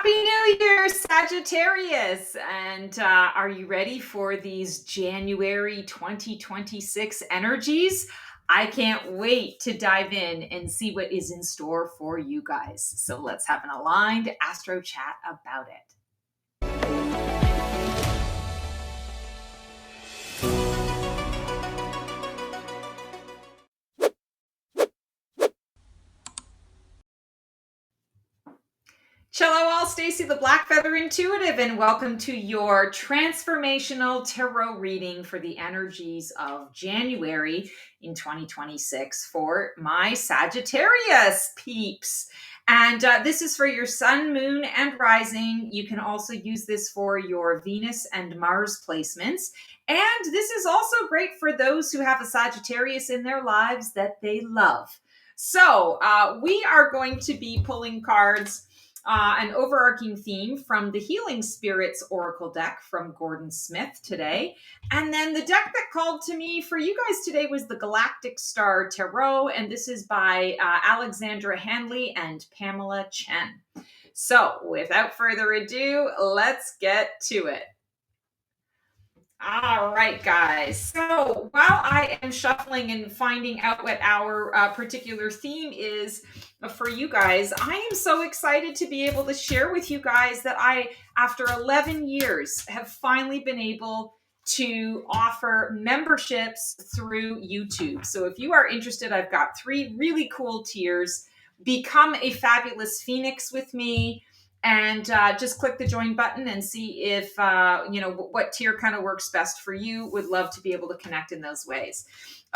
Happy New Year, Sagittarius! And are you ready for these January 2026 energies? I can't wait to dive in and see what is in store for you guys. So let's have an aligned astro chat about it. Hello all, Stacy the Black Feather Intuitive, and welcome to your transformational tarot reading for the energies of January in 2026 for my Sagittarius peeps. And this is for your sun, moon, and rising. You can also use this for your Venus and Mars placements. And this is also great for those who have a Sagittarius in their lives that they love. So we are going to be pulling cards, an overarching theme from the Healing Spirits Oracle deck from Gordon Smith today. And then the deck that called to me for you guys today was the Galactic Star Tarot, and this is by Alexandra Hanley and Pamela Chen. So without further ado, let's get to it. All right, guys. So while I am shuffling and finding out what our particular theme is for you guys, I am so excited to be able to share with you guys that I, after 11 years, have finally been able to offer memberships through YouTube. So if you are interested, I've got 3 really cool tiers. Become a fabulous Phoenix with me. And just click the join button and see if, what tier kind of works best for you. Would love to be able to connect in those ways.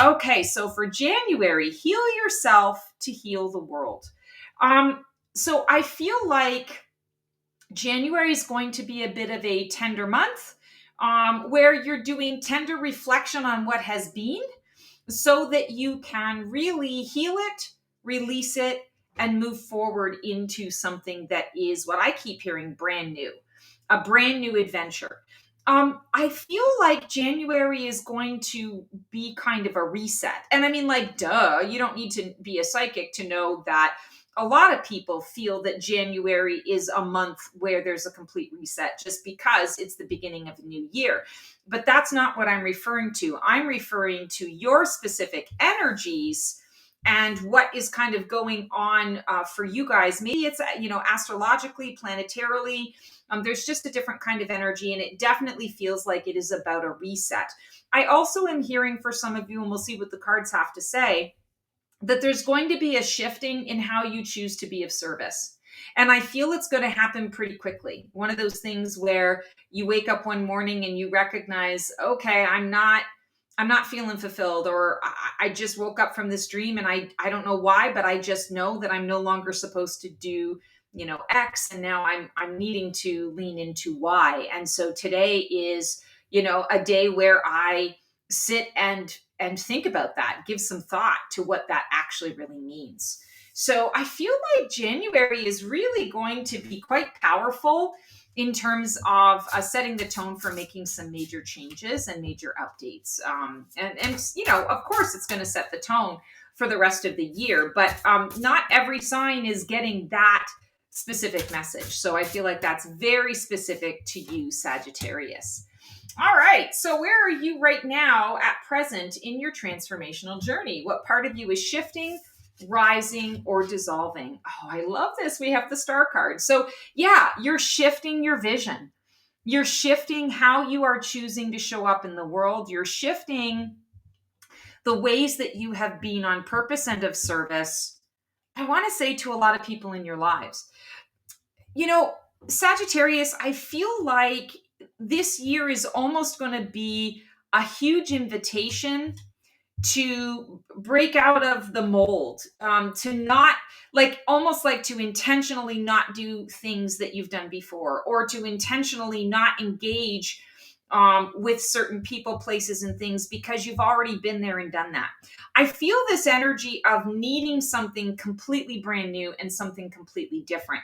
Okay, so for January, heal yourself to heal the world. So I feel like January is going to be a bit of a tender month where you're doing tender reflection on what has been so that you can really heal it, release it, and move forward into something that is what I keep hearing, brand new, a brand new adventure. I feel like January is going to be kind of a reset. And I mean, like, duh, you don't need to be a psychic to know that a lot of people feel that January is a month where there's a complete reset just because it's the beginning of a new year. But that's not what I'm referring to. I'm referring to your specific energies and what is kind of going on for you guys. Maybe it's, astrologically, planetarily, there's just a different kind of energy, and it definitely feels like it is about a reset. I also am hearing for some of you, and we'll see what the cards have to say, that there's going to be a shifting in how you choose to be of service. And I feel it's going to happen pretty quickly. One of those things where you wake up one morning and you recognize, okay, I'm not feeling fulfilled, or I just woke up from this dream and I don't know why, but I just know that I'm no longer supposed to do, X, and now I'm needing to lean into Y. And so today is, a day where I sit and think about that, give some thought to what that actually really means. So I feel like January is really going to be quite powerful in terms of setting the tone for making some major changes and major updates. Of course, it's going to set the tone for the rest of the year, but not every sign is getting that specific message. So I feel like that's very specific to you, Sagittarius. All right, so where are you right now at present in your transformational journey? What part of you is shifting, rising, or dissolving? Oh, I love this. We have the star card. So yeah, you're shifting your vision. You're shifting how you are choosing to show up in the world. You're shifting the ways that you have been on purpose and of service. I want to say to a lot of people in your lives, Sagittarius, I feel like this year is almost going to be a huge invitation to break out of the mold, to not almost like to intentionally not do things that you've done before, or to intentionally not engage with certain people, places, and things because you've already been there and done that. I feel this energy of needing something completely brand new and something completely different.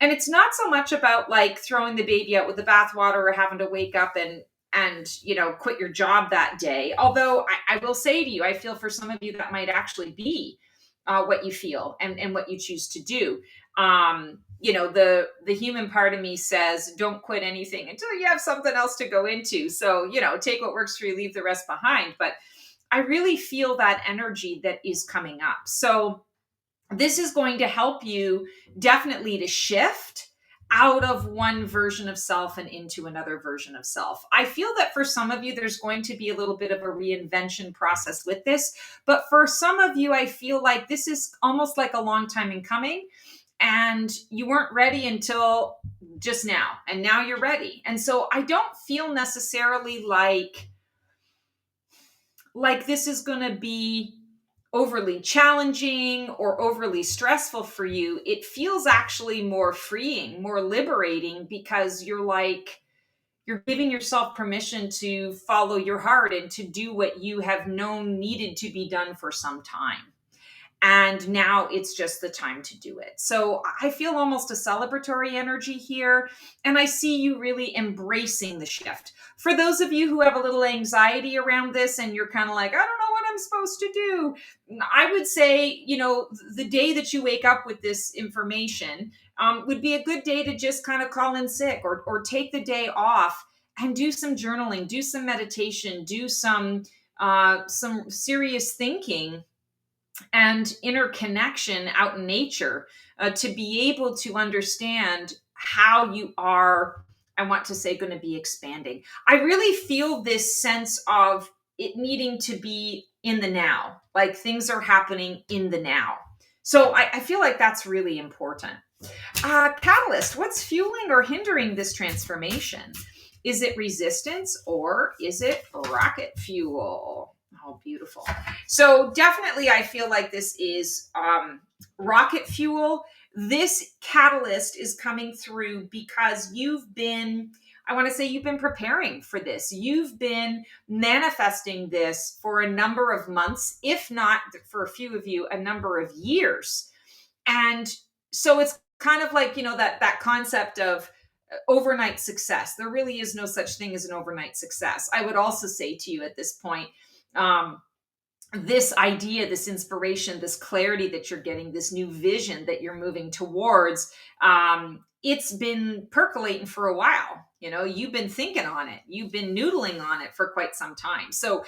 And it's not so much about like throwing the baby out with the bathwater or having to wake up and quit your job that day. Although I will say to you, I feel for some of you that might actually be what you feel and what you choose to do. The human part of me says, don't quit anything until you have something else to go into. So, take what works for you, leave the rest behind. But I really feel that energy that is coming up. So this is going to help you definitely to shift out of one version of self and into another version of self. I feel that for some of you, there's going to be a little bit of a reinvention process with this. But for some of you, I feel like this is almost like a long time in coming, and you weren't ready until just now. And now you're ready. And so I don't feel necessarily like this is going to be overly challenging or overly stressful for you. It feels actually more freeing, more liberating, because you're giving yourself permission to follow your heart and to do what you have known needed to be done for some time. And now it's just the time to do it. So I feel almost a celebratory energy here. And I see you really embracing the shift. For those of you who have a little anxiety around this and you're kind of like, I don't know what I'm supposed to do, I would say, the day that you wake up with this information would be a good day to just kind of call in sick or take the day off and do some journaling, do some meditation, do some serious thinking and interconnection out in nature, to be able to understand how you are, I want to say, going to be expanding. I really feel this sense of it needing to be in the now, like things are happening in the now. So I feel like that's really important. Catalyst, what's fueling or hindering this transformation? Is it resistance or is it rocket fuel? Oh, beautiful. So definitely I feel like this is rocket fuel. This catalyst is coming through because you've been preparing for this. You've been manifesting this for a number of months, if not for a few of you, a number of years. And so it's kind of like, that concept of overnight success. There really is no such thing as an overnight success. I would also say to you at this point, this idea, this inspiration, this clarity that you're getting, this new vision that you're moving towards, it's been percolating for a while. You've been thinking on it. You've been noodling on it for quite some time. So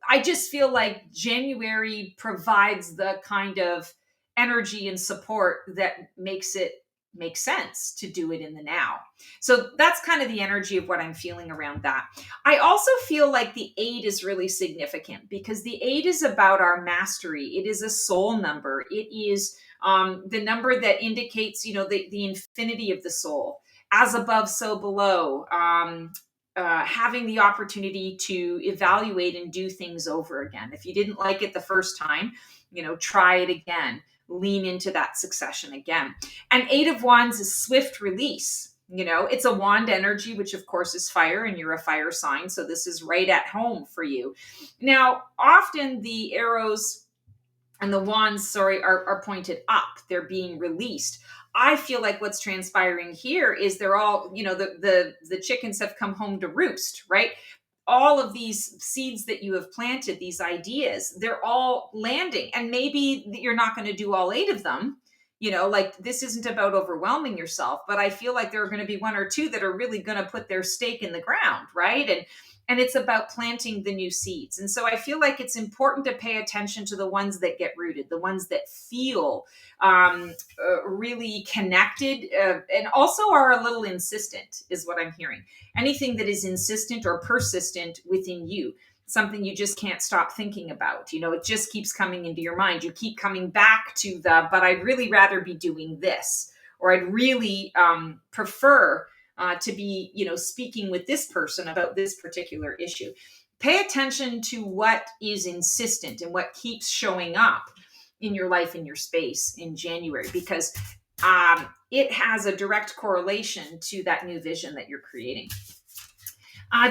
I just feel like January provides the kind of energy and support that makes it make sense to do it in the now. So that's kind of the energy of what I'm feeling around that. I also feel like the 8 is really significant because the 8 is about our mastery. It is a soul number. It is the number that indicates, the infinity of the soul. As above, so below. Having the opportunity to evaluate and do things over again. If you didn't like it the first time, try it again. Lean into that succession again. And 8 of Wands is swift release. It's a wand energy, which of course is fire, and you're a fire sign. So this is right at home for you. Now, often the arrows and the wands, are pointed up. They're being released. I feel like what's transpiring here is they're all, the chickens have come home to roost, right? All of these seeds that you have planted, these ideas, they're all landing. And maybe you're not going to do all 8 of them. Like this isn't about overwhelming yourself, but I feel like there are going to be 1 or 2 that are really going to put their stake in the ground, right? And it's about planting the new seeds. And so I feel like it's important to pay attention to the ones that get rooted, the ones that feel really connected, and also are a little insistent, is what I'm hearing. Anything that is insistent or persistent within you, something you just can't stop thinking about. It just keeps coming into your mind. You keep coming back to but I'd really rather be doing this, or I'd really prefer to be, speaking with this person about this particular issue. Pay attention to what is insistent and what keeps showing up in your life, in your space in January, because it has a direct correlation to that new vision that you're creating.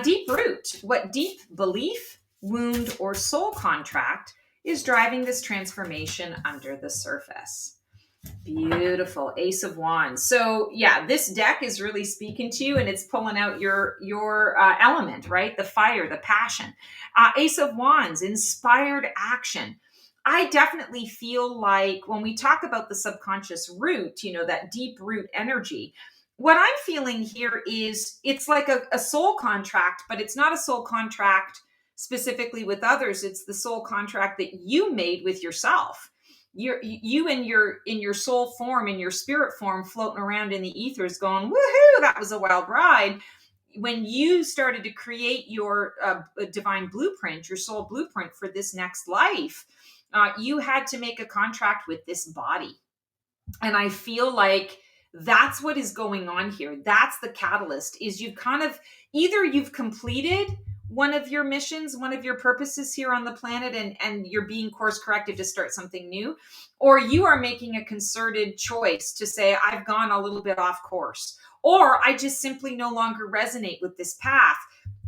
Deep root, what deep belief, wound, or soul contract is driving this transformation under the surface? Beautiful. Ace of Wands. So yeah, this deck is really speaking to you, and it's pulling out your element, right? The fire, the passion. Ace of Wands, inspired action. I definitely feel like when we talk about the subconscious root, that deep root energy, what I'm feeling here is it's like a soul contract, but it's not a soul contract specifically with others. It's the soul contract that you made with yourself. You in your soul form, in your spirit form, floating around in the ethers going, woohoo, that was a wild ride. When you started to create your divine blueprint, your soul blueprint for this next life, you had to make a contract with this body. And I feel like that's what is going on here. That's the catalyst, is you've kind of, either you've completed one of your missions, one of your purposes here on the planet, and you're being course corrected to start something new, or you are making a concerted choice to say, I've gone a little bit off course, or I just simply no longer resonate with this path.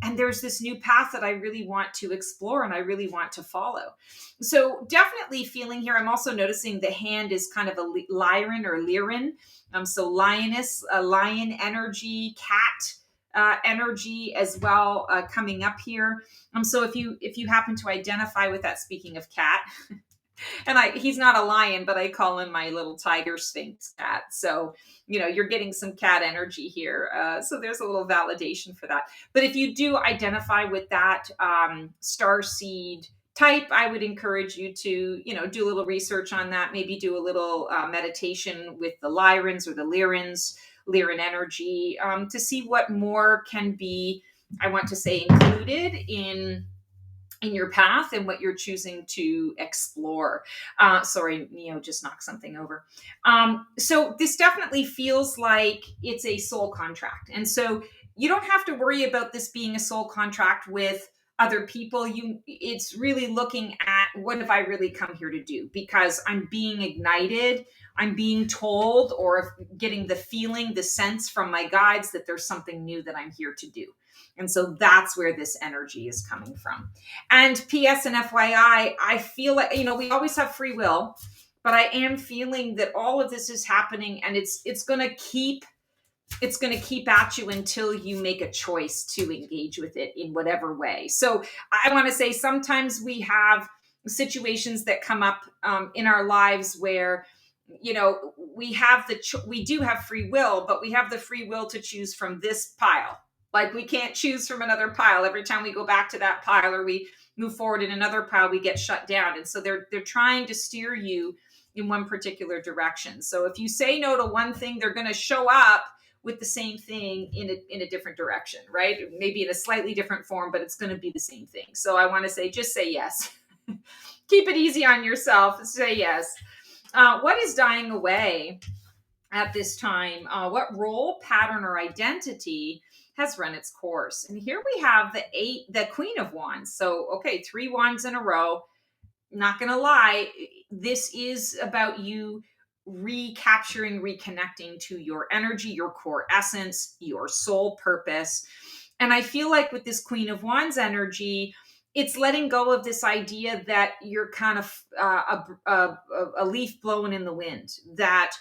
And there's this new path that I really want to explore and I really want to follow. So definitely feeling here. I'm also noticing the hand is kind of a lyran or liran. So lioness, lion energy, cat energy as well, coming up here. So if you happen to identify with that, speaking of cat, and he's not a lion, but I call him my little tiger sphinx cat. So you're getting some cat energy here. So there's a little validation for that. But if you do identify with that star seed type, I would encourage you to do a little research on that. Maybe do a little meditation with the lyrans or the lyrans, liran energy, to see what more can be, I want to say, included in your path and what you're choosing to explore. Sorry, Neo just knocked something over. So this definitely feels like it's a soul contract. And so you don't have to worry about this being a soul contract with other people. It's really looking at, what have I really come here to do? Because I'm being ignited, I'm being told, or getting the feeling, the sense from my guides that there's something new that I'm here to do. And so that's where this energy is coming from. And PS and FYI, I feel like, we always have free will, but I am feeling that all of this is happening, and it's going to keep at you until you make a choice to engage with it in whatever way. So I want to say, sometimes we have situations that come up in our lives where we do have free will, but we have the free will to choose from this pile. Like, we can't choose from another pile. Every time we go back to that pile, or we move forward in another pile, we get shut down. And so they're trying to steer you in one particular direction. So if you say no to one thing, they're going to show up with the same thing in a different direction, right? Maybe in a slightly different form, but it's going to be the same thing. So I want to say, just say yes. Keep it easy on yourself. Say yes. What is dying away at this time? What role, pattern, or identity has run its course? And here we have the Queen of Wands. So, okay, 3 wands in a row. Not going to lie, this is about you recapturing, reconnecting to your energy, your core essence, your soul purpose. And I feel like with this Queen of Wands energy, it's letting go of this idea that you're kind of a leaf blowing in the wind, that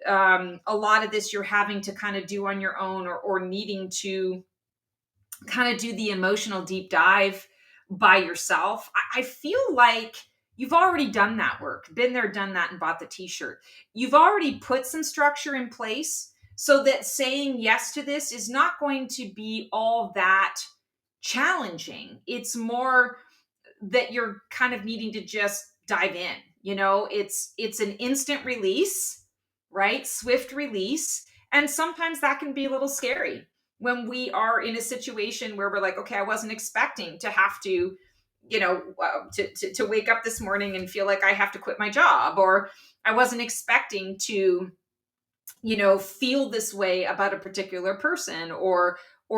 a lot of this you're having to kind of do on your own, or needing to kind of do the emotional deep dive by yourself. I feel like you've already done that work, been there, done that, and bought the t-shirt. You've already put some structure in place, so that saying yes to this is not going to be all that challenging. It's more that you're kind of needing to just dive in. It's an instant release, right? Swift release. And sometimes that can be a little scary when we are in a situation where we're like, okay, I wasn't expecting to have to, to wake up this morning and feel like I have to quit my job, or I wasn't expecting to, feel this way about a particular person, or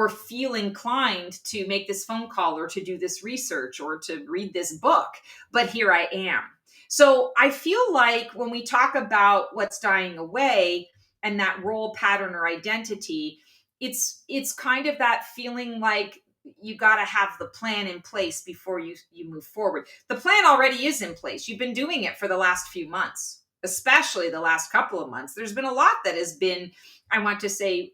feel inclined to make this phone call, or to do this research, or to read this book, but here I am. So I feel like when we talk about what's dying away and that role, pattern, or identity, it's kind of that feeling like you got to have the plan in place before you move forward. The plan already is in place. You've been doing it for the last few months, especially the last couple of months. There's been a lot that has been, I want to say,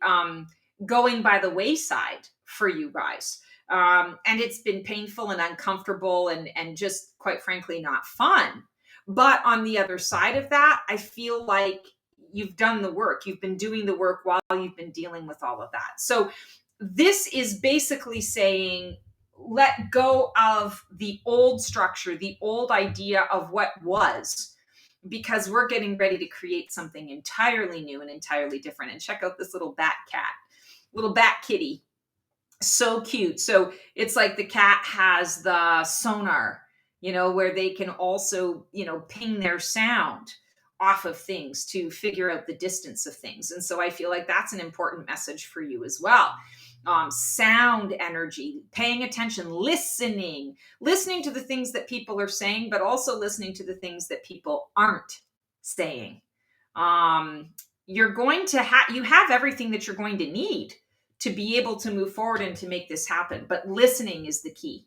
going by the wayside for you guys. And it's been painful and uncomfortable, and just, quite frankly, not fun. But on the other side of that, I feel like you've done the work. You've been doing the work while you've been dealing with all of that. So this is basically saying, let go of the old structure, the old idea of what was, because we're getting ready to create something entirely new and entirely different. And check out this little bat cat, little bat kitty. So cute. So it's like the cat has the sonar, where they can also, ping their sound off of things to figure out the distance of things. And so I feel like that's an important message for you as well. Sound energy, paying attention, listening to the things that people are saying, but also listening to the things that people aren't saying. You're going to you have everything that you're going to need to be able to move forward and to make this happen. But listening is the key.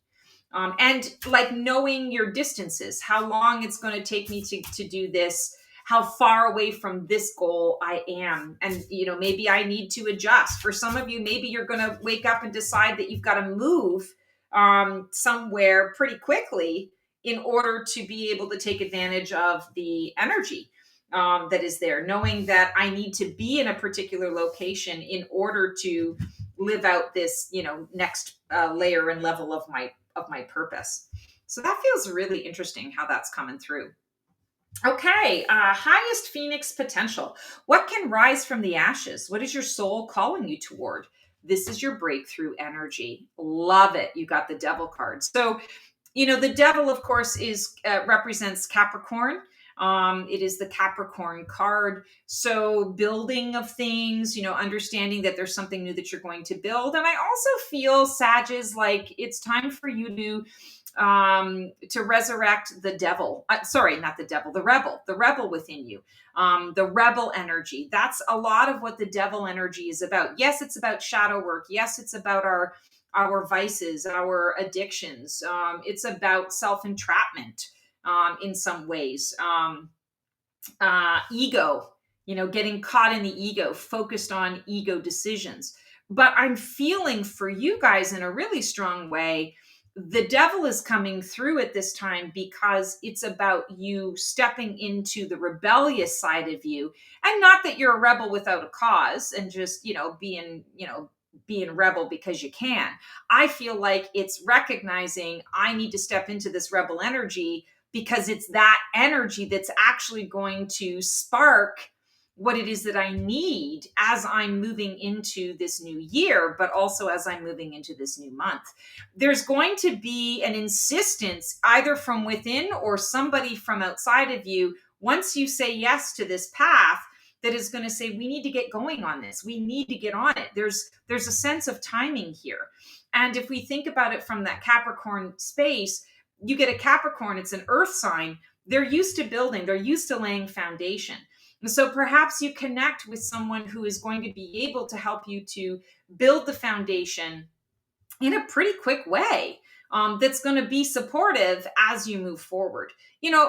And like knowing your distances, how long it's going to take me to do this, how far away from this goal I am. And, maybe I need to adjust. For some of you, maybe you're going to wake up and decide that you've got to move somewhere pretty quickly in order to be able to take advantage of the energy that is there, knowing that I need to be in a particular location in order to live out this, next layer and level of my purpose. So that feels really interesting how that's coming through. Okay, highest phoenix potential. What can rise from the ashes? What is your soul calling you toward? This is your breakthrough energy. Love it. You got the devil card. So, the devil, of course, represents Capricorn. It is the Capricorn card. So building of things, understanding that there's something new that you're going to build. And I also feel, Sag, is like it's time for you to resurrect the devil. Sorry, not the devil, the rebel within you. The rebel energy. That's a lot of what the devil energy is about. Yes, it's about shadow work. Yes, it's about our vices, our addictions. It's about self-entrapment. In some ways, ego, getting caught in the ego, focused on ego decisions. But I'm feeling for you guys in a really strong way, the devil is coming through at this time because it's about you stepping into the rebellious side of you. And not that you're a rebel without a cause and just, being rebel because you can. I feel like it's recognizing I need to step into this rebel energy because it's that energy that's actually going to spark what it is that I need as I'm moving into this new year, but also as I'm moving into this new month. There's going to be an insistence either from within or somebody from outside of you, once you say yes to this path, that is going to say, we need to get going on this. We need to get on it. There's a sense of timing here. And if we think about it from that Capricorn space, you get a Capricorn, it's an earth sign. They're used to building, they're used to laying foundation. And so perhaps you connect with someone who is going to be able to help you to build the foundation in a pretty quick way. That's going to be supportive as you move forward.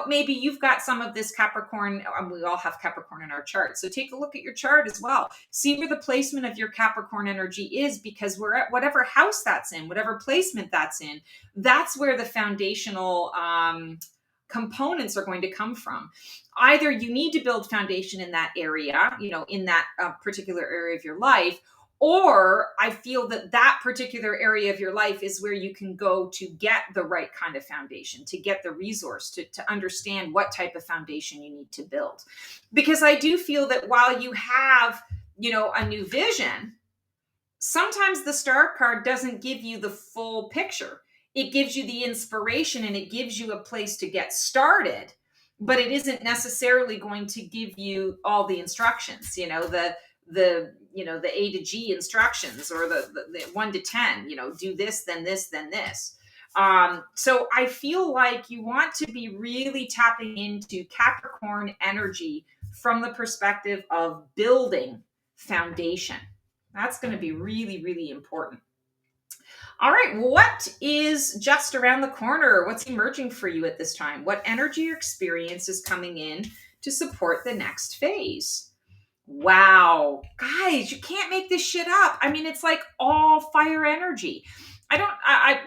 Maybe you've got some of this Capricorn. We all have Capricorn in our chart. So take a look at your chart as well. See where the placement of your Capricorn energy is, because we're at whatever house that's in, whatever placement that's in, that's where the foundational components are going to come from. Either you need to build foundation in that area, in that particular area of your life, or I feel that particular area of your life is where you can go to get the right kind of foundation, to get the resource, to understand what type of foundation you need to build. Because I do feel that while you have, a new vision, sometimes the star card doesn't give you the full picture. It gives you the inspiration and it gives you a place to get started, but it isn't necessarily going to give you all the instructions, the A to G instructions, or the 1 to 10, do this, then this, then this. So I feel like you want to be really tapping into Capricorn energy from the perspective of building foundation. That's going to be really, really important. All right, what is just around the corner? What's emerging for you at this time? What energy or experience is coming in to support the next phase? Wow, guys, you can't make this shit up. I mean, it's like all fire energy.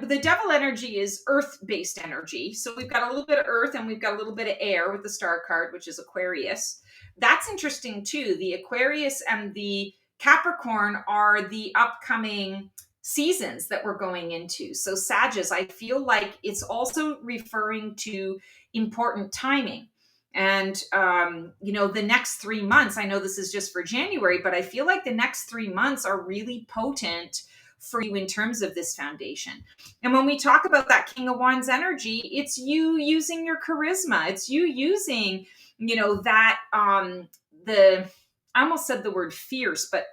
the devil energy is earth-based energy. So we've got a little bit of earth and we've got a little bit of air with the star card, which is Aquarius. That's interesting too. The Aquarius and the Capricorn are the upcoming seasons that we're going into. So Sagittarius, I feel like it's also referring to important timing. And, the next 3 months, I know this is just for January, but I feel like the next 3 months are really potent for you in terms of this foundation. And when we talk about that King of Wands energy, it's you using your charisma. It's you using, that, I almost said the word fierce, but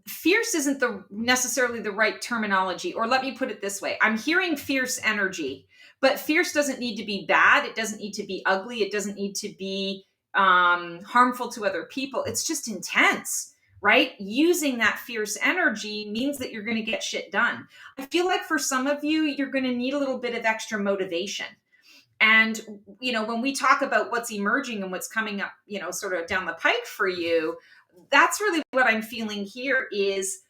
fierce isn't necessarily the right terminology. Or let me put it this way. I'm hearing fierce energy, but fierce doesn't need to be bad. It doesn't need to be ugly. It doesn't need to be harmful to other people. It's just intense, right? Using that fierce energy means that you're going to get shit done. I feel like for some of you, you're going to need a little bit of extra motivation. And, when we talk about what's emerging and what's coming up, sort of down the pike for you, that's really what I'm feeling here is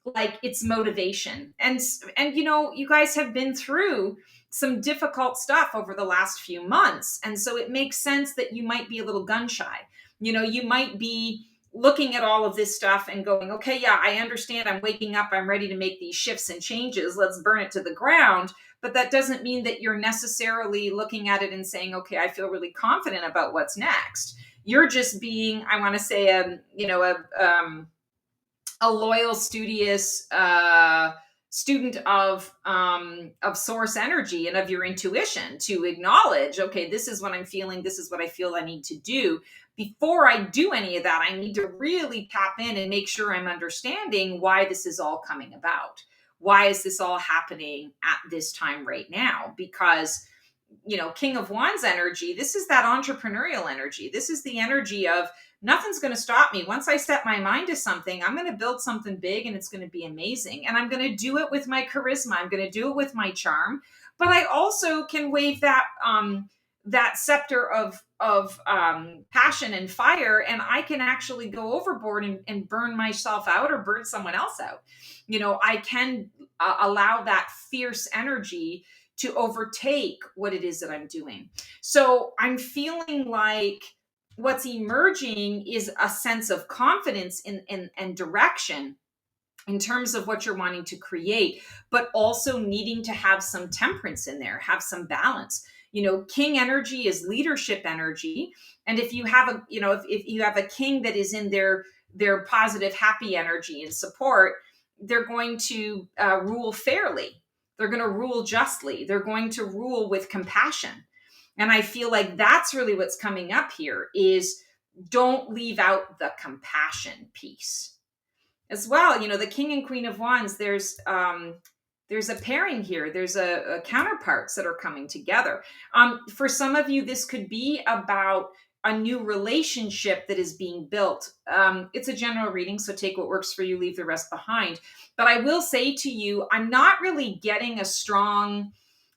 like it's motivation. And you guys have been through some difficult stuff over the last few months. And so it makes sense that you might be a little gun shy. You might be looking at all of this stuff and going, okay, yeah, I understand. I'm waking up. I'm ready to make these shifts and changes. Let's burn it to the ground. But that doesn't mean that you're necessarily looking at it and saying, okay, I feel really confident about what's next. You're just being, I want to say, a loyal, studious student of source energy and of your intuition to acknowledge, okay, this is what I'm feeling. This is what I feel I need to do. Before I do any of that, I need to really tap in and make sure I'm understanding why this is all coming about. Why is this all happening at this time right now? Because, King of Wands energy, this is that entrepreneurial energy. This is the energy of nothing's going to stop me. Once I set my mind to something, I'm going to build something big and it's going to be amazing. And I'm going to do it with my charisma. I'm going to do it with my charm. But I also can wave that scepter of passion and fire, and I can actually go overboard and burn myself out or burn someone else out. I can allow that fierce energy to overtake what it is that I'm doing. So I'm feeling like what's emerging is a sense of confidence and direction in terms of what you're wanting to create, but also needing to have some temperance in there, have some balance. King energy is leadership energy. And if you have if you have a king that is in their positive, happy energy and support, they're going to rule fairly. They're going to rule justly. They're going to rule with compassion. And I feel like that's really what's coming up here is don't leave out the compassion piece as well. The King and Queen of Wands, there's a pairing here. There's a counterparts that are coming together. For some of you, this could be about a new relationship that is being built. It's a general reading, so take what works for you, leave the rest behind. But I will say to you, I'm not really getting a strong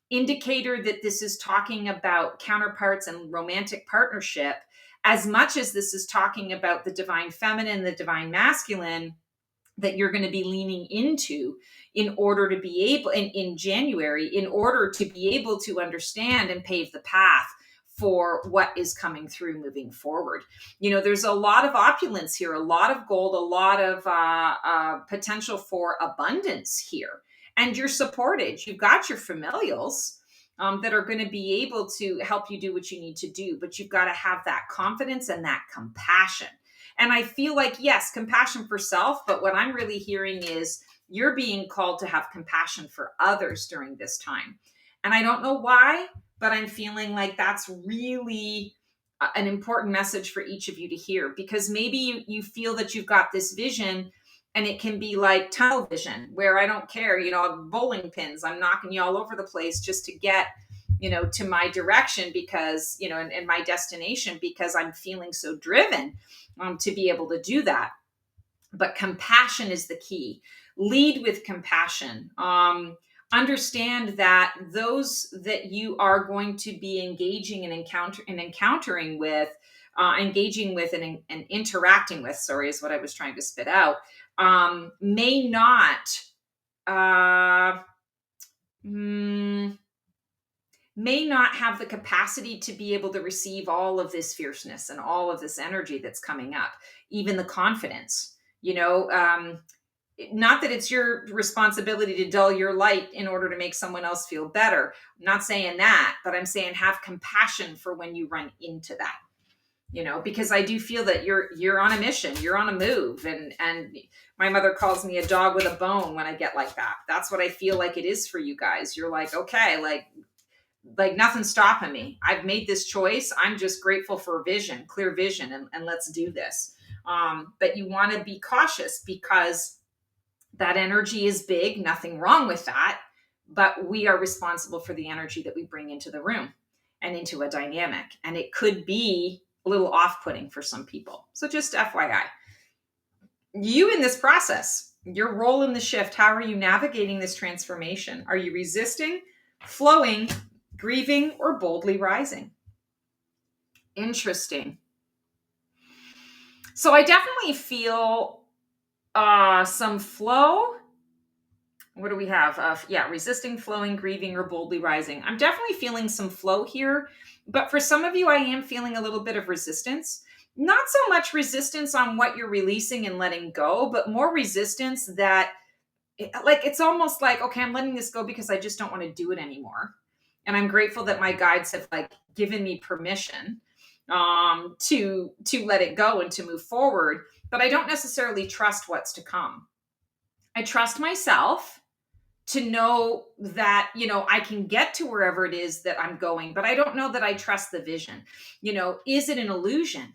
indicator that this is talking about counterparts and romantic partnership as much as this is talking about the divine feminine, the divine masculine that you're going to be leaning into in order to be able in January, in order to be able to understand and pave the path for what is coming through moving forward. There's a lot of opulence here, a lot of gold, a lot of potential for abundance here. And you're supported. You've got your familials that are going to be able to help you do what you need to do. But you've got to have that confidence and that compassion. And I feel like, yes, compassion for self. But what I'm really hearing is you're being called to have compassion for others during this time. And I don't know why, but I'm feeling like that's really an important message for each of you to hear. Because maybe you feel that you've got this vision and it can be like tunnel vision where I don't care, bowling pins, I'm knocking you all over the place just to get, to my direction because, and my destination because I'm feeling so driven to be able to do that. But compassion is the key. Lead with compassion. Understand that those that you are going to be engaging and encountering with, engaging with and interacting with, sorry, is what I was trying to spit out, may not uh, mm, may not have the capacity to be able to receive all of this fierceness and all of this energy that's coming up, even the confidence, not that it's your responsibility to dull your light in order to make someone else feel better. I'm not saying that, but I'm saying have compassion for when you run into that, because I do feel that you're on a mission, you're on a move, and my mother calls me a dog with a bone when I get like that. That's what I feel like it is for you guys. You're like, okay, like nothing's stopping me. I've made this choice. I'm just grateful for vision, clear vision, and let's do this. But you want to be cautious because that energy is big, nothing wrong with that, but we are responsible for the energy that we bring into the room and into a dynamic. And it could be a little off-putting for some people. So just FYI. You in this process, your role in the shift, how are you navigating this transformation? Are you resisting, flowing, grieving, or boldly rising? Interesting. So I definitely feel some flow. What do we have? Resisting, flowing, grieving, or boldly rising. I'm definitely feeling some flow here, but for some of you, I am feeling a little bit of resistance. Not so much resistance on what you're releasing and letting go, but more resistance that, it's almost like, okay, I'm letting this go because I just don't want to do it anymore. And I'm grateful that my guides have given me permission to let it go and to move forward. But I don't necessarily trust what's to come. I trust myself to know that, I can get to wherever it is that I'm going, but I don't know that I trust the vision. Is it an illusion?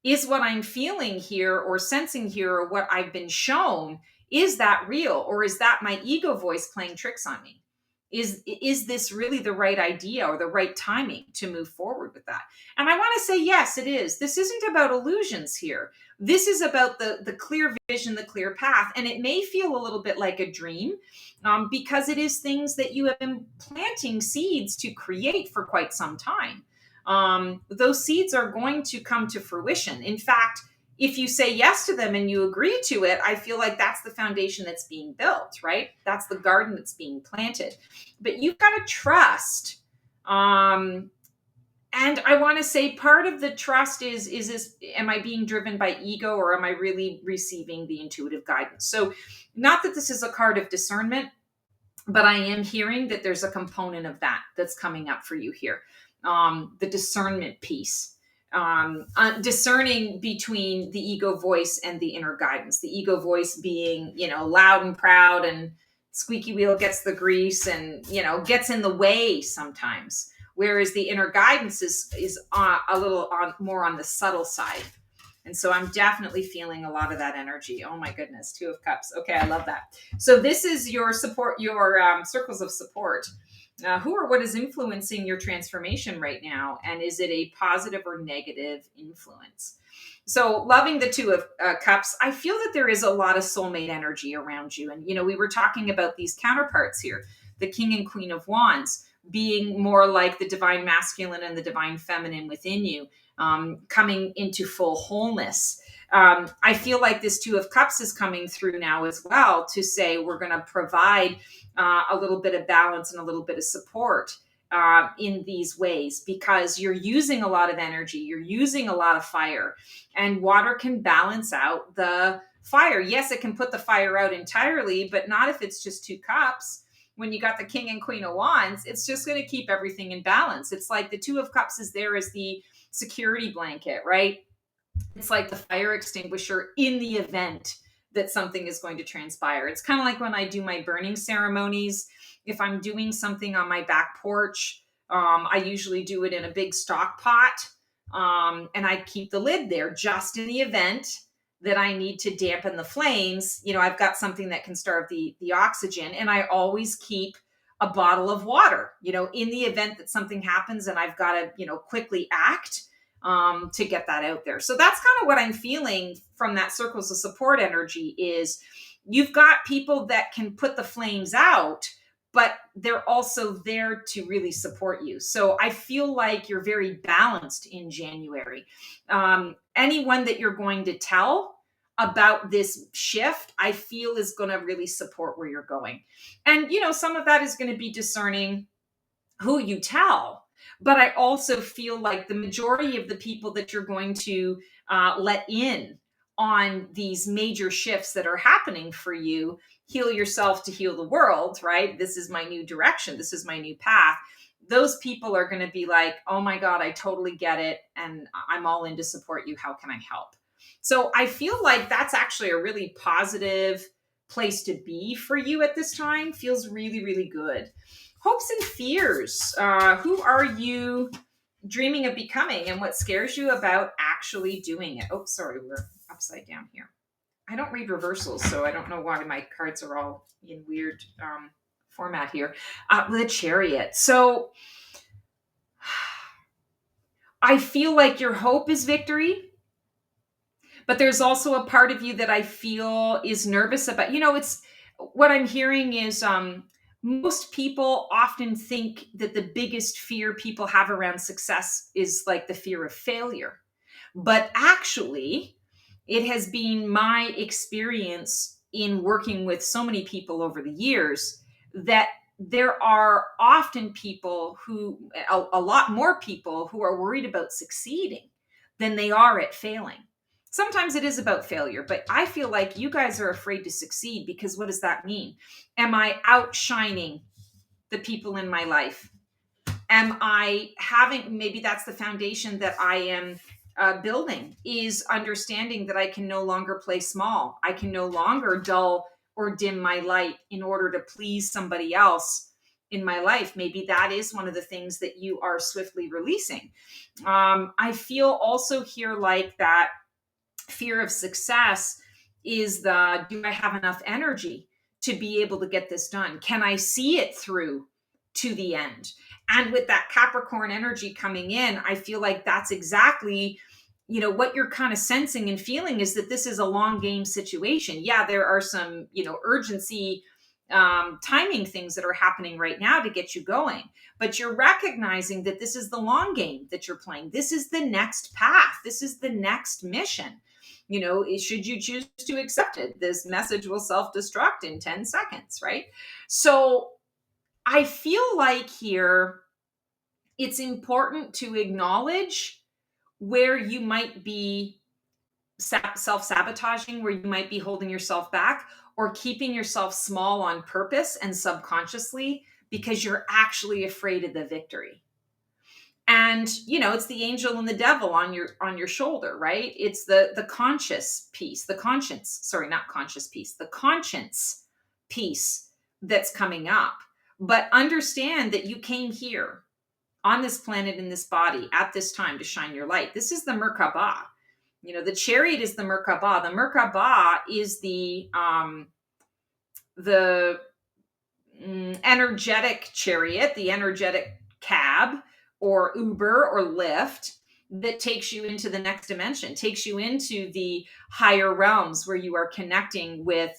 Is what I'm feeling here or sensing here or what I've been shown, is that real? Or is that my ego voice playing tricks on me? Is this really the right idea or the right timing to move forward with that? And I want to say, yes, it is. This isn't about illusions here. This is about the clear vision, the clear path. And it may feel a little bit like a dream because it is things that you have been planting seeds to create for quite some time. Those seeds are going to come to fruition. In fact, if you say yes to them and you agree to it, I feel like that's the foundation that's being built, right? That's the garden that's being planted. But you've got to trust. And I want to say part of the trust is this, am I being driven by ego or am I really receiving the intuitive guidance? So not that this is a card of discernment, but I am hearing that there's a component of that that's coming up for you here. The discernment piece. Discerning between the ego voice and the inner guidance. The ego voice being, loud and proud and squeaky wheel gets the grease and, gets in the way sometimes. Whereas the inner guidance is a little more on the subtle side. And so I'm definitely feeling a lot of that energy. Oh my goodness, 2 of Cups. Okay, I love that. So this is your support, your circles of support. Who or what is influencing your transformation right now? And is it a positive or negative influence? So loving the 2 of Cups, I feel that there is a lot of soulmate energy around you. And, we were talking about these counterparts here, the King and Queen of Wands being more like the divine masculine and the divine feminine within you, coming into full wholeness. I feel like this 2 of Cups is coming through now as well to say we're going to provide a little bit of balance and a little bit of support in these ways because you're using a lot of energy, you're using a lot of fire, and water can balance out the fire. Yes, it can put the fire out entirely, but not if it's just 2 cups. When you got the King and Queen of Wands, it's just going to keep everything in balance. It's like the 2 of Cups is there as the security blanket, right? It's like the fire extinguisher in the event that something is going to transpire. It's kind of like when I do my burning ceremonies. If I'm doing something on my back porch, I usually do it in a big stock pot, and I keep the lid there just in the event that I need to dampen the flames. I've got something that can starve the oxygen, and I always keep a bottle of water, in the event that something happens and I've got to, quickly act to get that out there. So that's kind of what I'm feeling from that circles of support energy is you've got people that can put the flames out, but they're also there to really support you. So I feel like you're very balanced in January. Anyone that you're going to tell, about this shift, I feel is going to really support where you're going. And, some of that is going to be discerning who you tell. But I also feel like the majority of the people that you're going to let in on these major shifts that are happening for you, heal yourself to heal the world, right? This is my new direction. This is my new path. Those people are going to be like, oh my God, I totally get it. And I'm all in to support you. How can I help? So I feel like that's actually a really positive place to be for you at this time. Feels really, really good. Hopes and fears. Who are you dreaming of becoming, and what scares you about actually doing it? Oh, sorry, we're upside down here. I don't read reversals, so I don't know why my cards are all in weird format here. The Chariot. So I feel like your hope is victory, but there's also a part of you that I feel is nervous about. It's what I'm hearing is most people often think that the biggest fear people have around success is like the fear of failure. But actually, it has been my experience in working with so many people over the years that there are often people a lot more people who are worried about succeeding than they are at failing. Sometimes it is about failure, but I feel like you guys are afraid to succeed because what does that mean? Am I outshining the people in my life? Am I maybe that's the foundation that I am building, is understanding that I can no longer play small. I can no longer dull or dim my light in order to please somebody else in my life. Maybe that is one of the things that you are swiftly releasing. I feel also here like that fear of success is do I have enough energy to be able to get this done? Can I see it through to the end? And with that Capricorn energy coming in, I feel like that's exactly, what you're kind of sensing and feeling is that this is a long game situation. Yeah, there are some, urgency, timing things that are happening right now to get you going, but you're recognizing that this is the long game that you're playing. This is the next path. This is the next mission. Should you choose to accept it, this message will self-destruct in 10 seconds, right? So I feel like here it's important to acknowledge where you might be self-sabotaging, where you might be holding yourself back or keeping yourself small on purpose and subconsciously because you're actually afraid of the victory. And it's the angel and the devil on your shoulder, right? It's the conscious piece, the conscience piece that's coming up. But understand that you came here on this planet in this body at this time to shine your light. This is the Merkaba. The Chariot is the Merkaba. The Merkaba is the energetic chariot, the energetic cab or Uber or Lyft that takes you into the next dimension, takes you into the higher realms where you are connecting with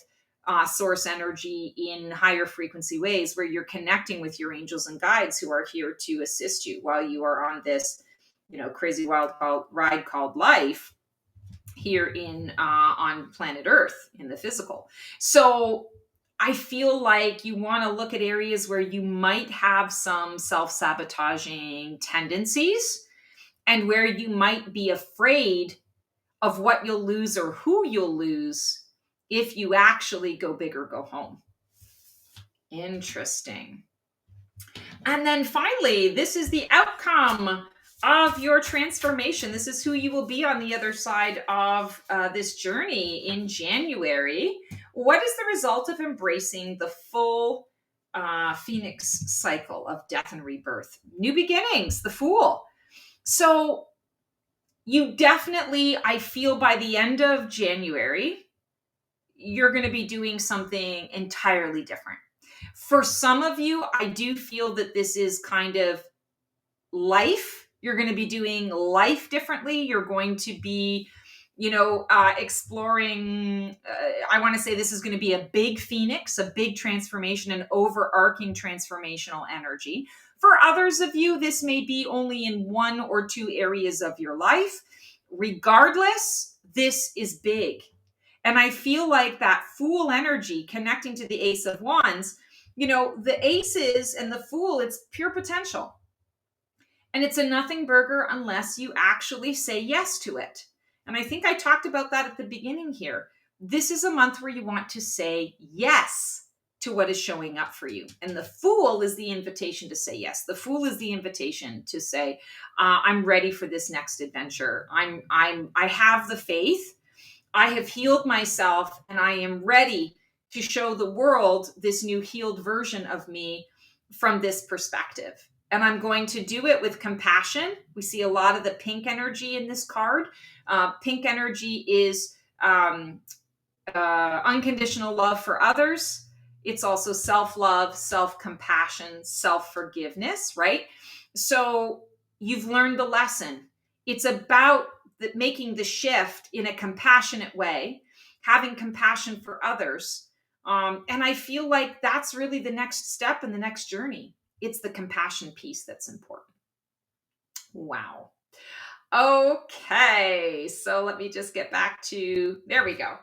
source energy in higher frequency ways, where you're connecting with your angels and guides who are here to assist you while you are on this, crazy wild ride called life here on planet Earth in the physical. So I feel like you want to look at areas where you might have some self-sabotaging tendencies and where you might be afraid of what you'll lose or who you'll lose if you actually go big or go home. Interesting. And then finally, this is the outcome of your transformation. This is who you will be on the other side of this journey in January. What is the result of embracing the full Phoenix cycle of death and rebirth? New beginnings, the Fool. So you definitely, I feel by the end of January, you're going to be doing something entirely different. For some of you, I do feel that this is kind of life. You're going to be doing life differently. You're going to be, exploring. I want to say this is going to be a big phoenix, a big transformation, an overarching transformational energy. For others of you, this may be only in one or two areas of your life. Regardless, this is big. And I feel like that Fool energy connecting to the Ace of Wands, the aces and the Fool, it's pure potential. And it's a nothing burger unless you actually say yes to it. And I think I talked about that at the beginning here. This is a month where you want to say yes to what is showing up for you. And the Fool is the invitation to say yes. The Fool is the invitation to say, I'm ready for this next adventure. I have the faith. I have healed myself and I am ready to show the world this new healed version of me from this perspective. And I'm going to do it with compassion. We see a lot of the pink energy in this card. Pink energy is unconditional love for others. It's also self-love, self-compassion, self-forgiveness, right? So you've learned the lesson. It's about making the shift in a compassionate way, having compassion for others. And I feel like that's really the next step in the next journey. It's the compassion piece that's important. Wow. Okay, so let me just get back to, there we go.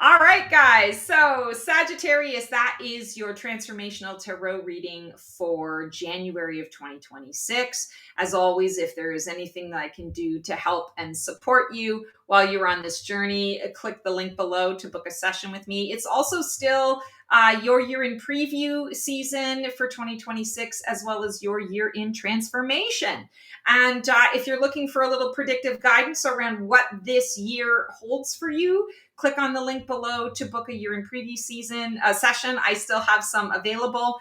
All right, guys. So Sagittarius, that is your transformational tarot reading for January of 2026. As always, if there is anything that I can do to help and support you while you're on this journey, click the link below to book a session with me. It's also still your year in preview season for 2026, as well as your year in transformation. And if you're looking for a little predictive guidance around what this year holds for you, click on the link below to book a year in preview season session. I still have some available.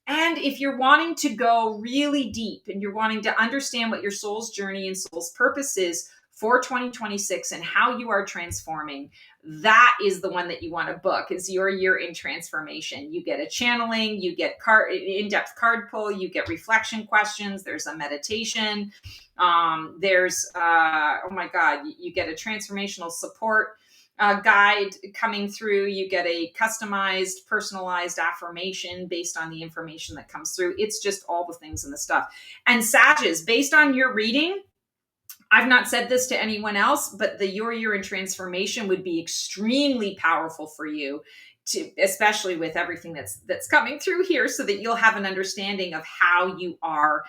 And if you're wanting to go really deep and you're wanting to understand what your soul's journey and soul's purpose is for 2026 and how you are transforming, that is the one that you want to book, is your year in transformation. You get a channeling, you get in-depth card pull, you get reflection questions, there's a meditation, there's oh my God, you get a transformational support guide coming through. You get a customized, personalized affirmation based on the information that comes through. It's just all the things and the stuff. And Sages, based on your reading, I've not said this to anyone else, but your year in transformation would be extremely powerful for you, especially with everything that's coming through here, so that you'll have an understanding of how you are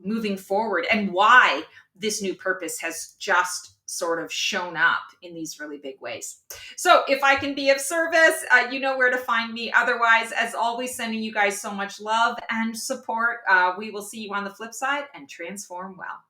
moving forward and why this new purpose has just sort of shown up in these really big ways. So if I can be of service, you know where to find me. Otherwise, as always, sending you guys so much love and support. We will see you on the flip side, and transform well.